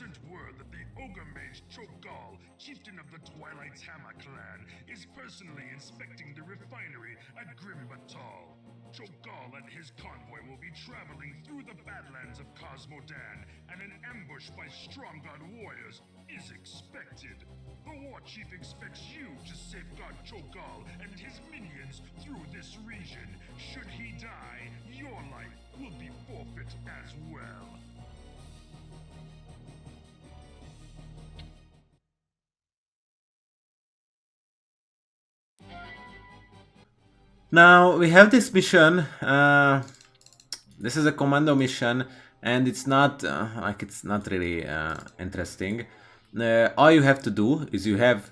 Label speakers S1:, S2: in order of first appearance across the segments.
S1: sent word that the ogre mage Cho'Gall, chieftain of the Twilight's Hammer clan, is personally inspecting the refinery at Grimbatal. Cho'Gall and his convoy will be traveling through the Badlands of Khaz Modan, and an ambush by strong god warriors is expected. The war chief expects you to safeguard Cho'Gall and his minions through this region. Should he die, your life will be forfeit as well.
S2: Now we have this mission. This is a commando mission, and it's not it's not really interesting. All you have to do is you have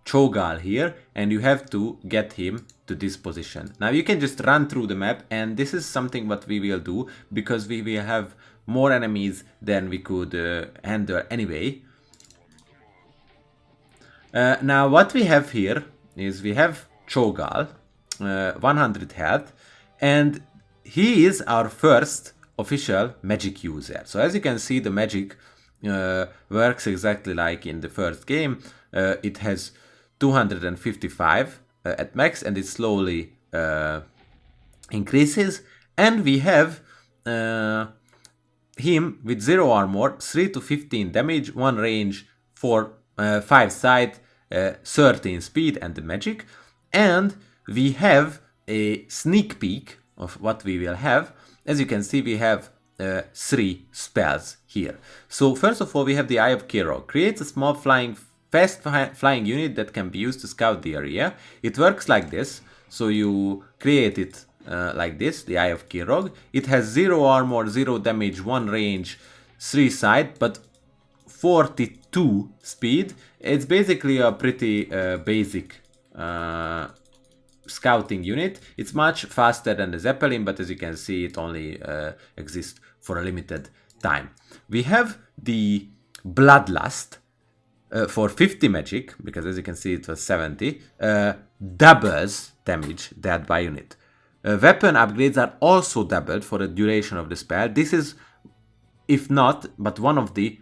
S2: Cho'Gall here, and you have to get him to this position. Now you can just run through the map, and this is something what we will do because we will have more enemies than we could handle anyway. Now what we have here is we have Cho'Gall, 100 health, and he is our first official magic user. So as you can see, the magic works exactly like in the first game. It has 255 at max, and it slowly increases. And we have him with 0 armor, 3 to 15 damage, 1 range, 5 sight, 13 speed and the magic. And we have a sneak peek of what we will have. As you can see, we have 3 spells here. So first of all, we have the Eye of Kirog. Creates a small fast flying unit that can be used to scout the area. It works like this. So you create it like this, the Eye of Kirog. It has 0 armor, 0 damage, 1 range, 3 sight, but 42 speed. It's basically a pretty basic scouting unit. It's much faster than the Zeppelin, but as you can see, it only exists for a limited time. We have the Bloodlust for 50 magic, because as you can see it was 70, doubles damage dealt by unit. Weapon upgrades are also doubled for the duration of the spell. This is, if not, but one of the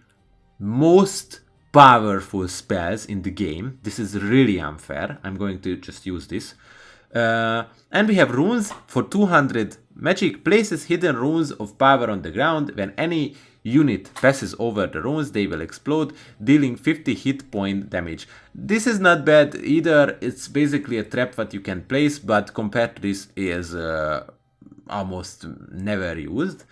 S2: most powerful spells in the game. This is really unfair. I'm going to just use this. And we have runes for 200 magic. Places hidden runes of power on the ground. When any unit passes over the runes, they will explode, dealing 50 hit point damage. This is not bad either. It's basically a trap that you can place, but compared to this is almost never used.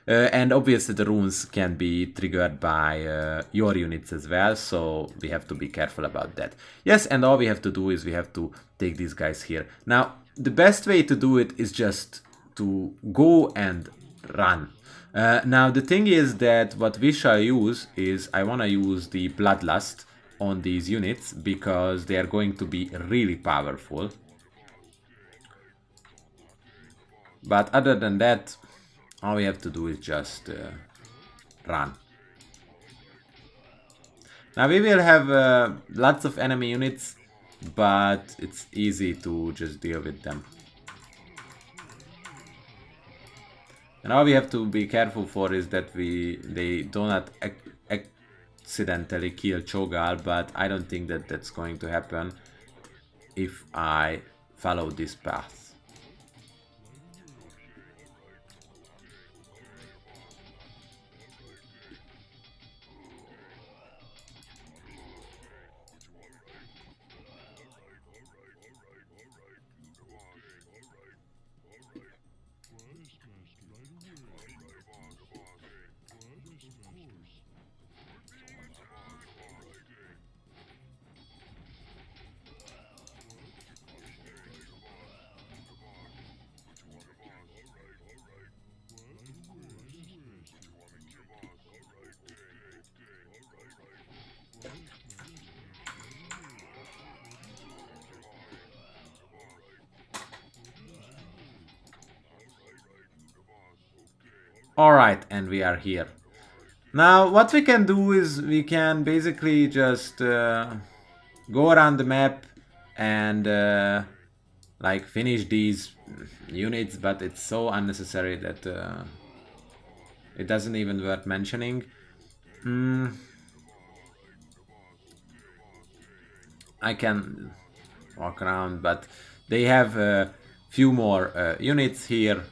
S2: And obviously the runes can be triggered by your units as well, so we have to be careful about that. Yes, and all we have to do is we have to take these guys here. Now, the best way to do it is just to go and run. Now, the thing is that what we shall use is, I want to use the Bloodlust on these units, because they are going to be really powerful. But other than that, all we have to do is just run. Now we will have lots of enemy units, but it's easy to just deal with them. And all we have to be careful for is that they do not accidentally kill Cho'Gall, but I don't think that that's going to happen if I follow this path. Alright, and we are here. Now, what we can do is we can basically just go around the map and like finish these units, but it's so unnecessary that it doesn't even worth mentioning. I can walk around, but they have a few more units here.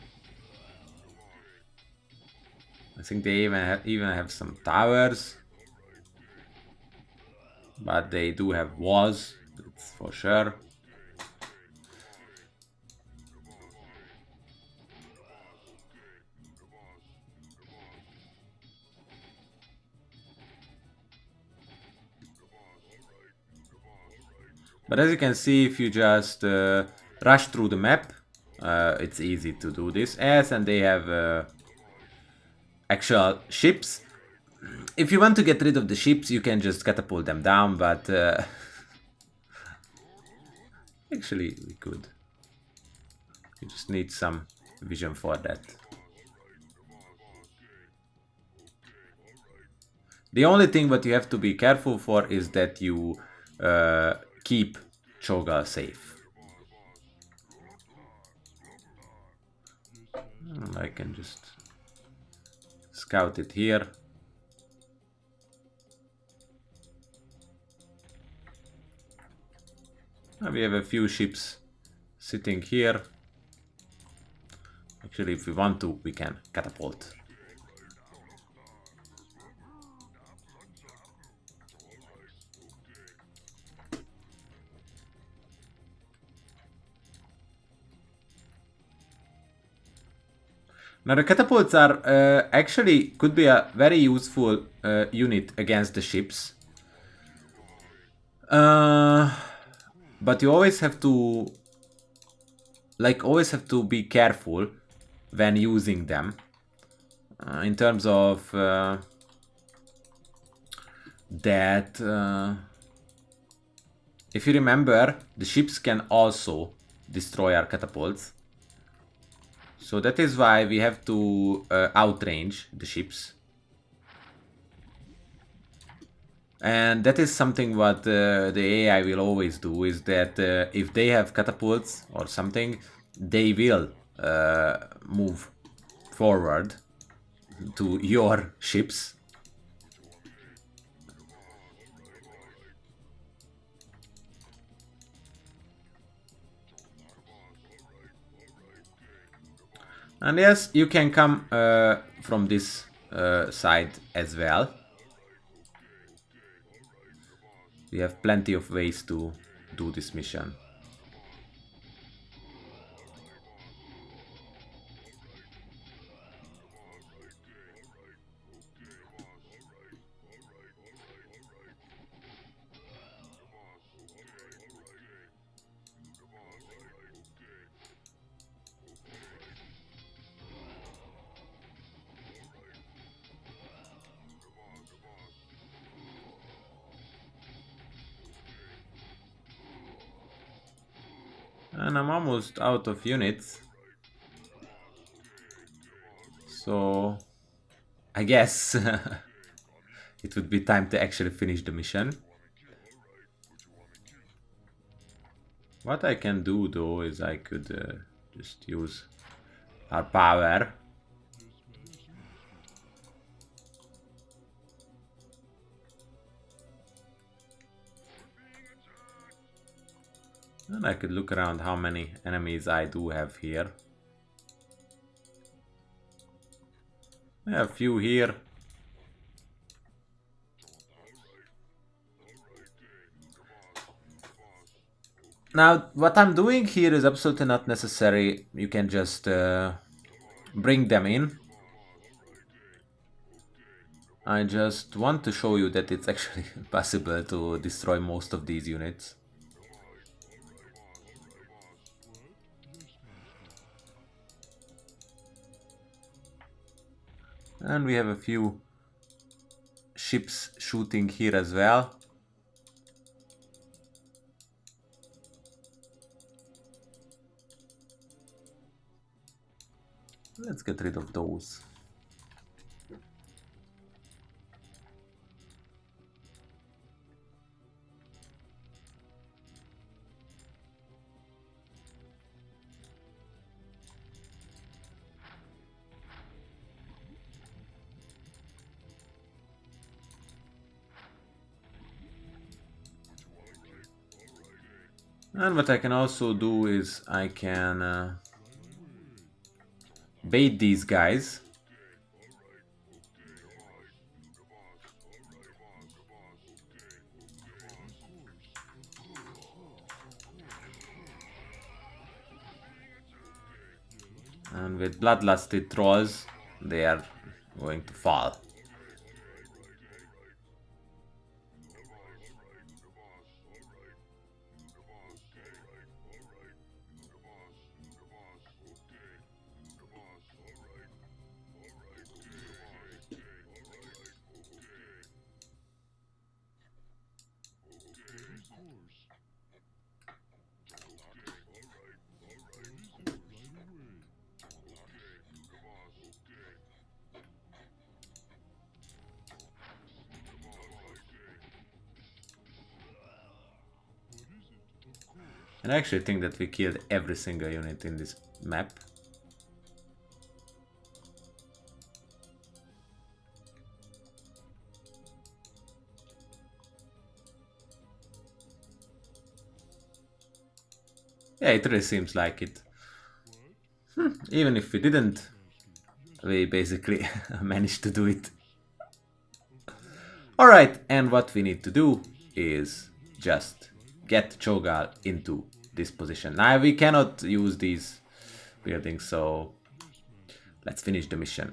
S2: I think they even have some towers, but they do have walls, that's for sure. But as you can see, if you just rush through the map, it's easy to do this. Yes, and they have actual ships. If you want to get rid of the ships, you can just catapult them down, but actually we could. You just need some vision for that. The only thing that you have to be careful for is that you keep Cho'Gall safe. I can just scout it here. We have a few ships sitting here. Actually, if we want to, we can catapult. Now the catapults are actually could be a very useful unit against the ships. But you always have to be careful when using them in terms of that if you remember, the ships can also destroy our catapults. So that is why we have to outrange the ships. And that is something what the AI will always do, is that if they have catapults or something, they will move forward to your ships. And yes, you can come from this side as well. We have plenty of ways to do this mission. And I'm almost out of units. So I guess it would be time to actually finish the mission. What I can do though is I could just use our power. And I could look around how many enemies I do have here. I have a few here. Now, what I'm doing here is absolutely not necessary. You can just bring them in. I just want to show you that it's actually possible to destroy most of these units. And we have a few ships shooting here as well. Let's get rid of those. And what I can also do is I can bait these guys. And with bloodlusted trolls, they are going to fall. And I actually think that we killed every single unit in this map. Yeah, it really seems like it. Even if we didn't, we basically managed to do it. Alright, and what we need to do is just get Cho'Gall into this position. Now we cannot use these buildings, so let's finish the mission.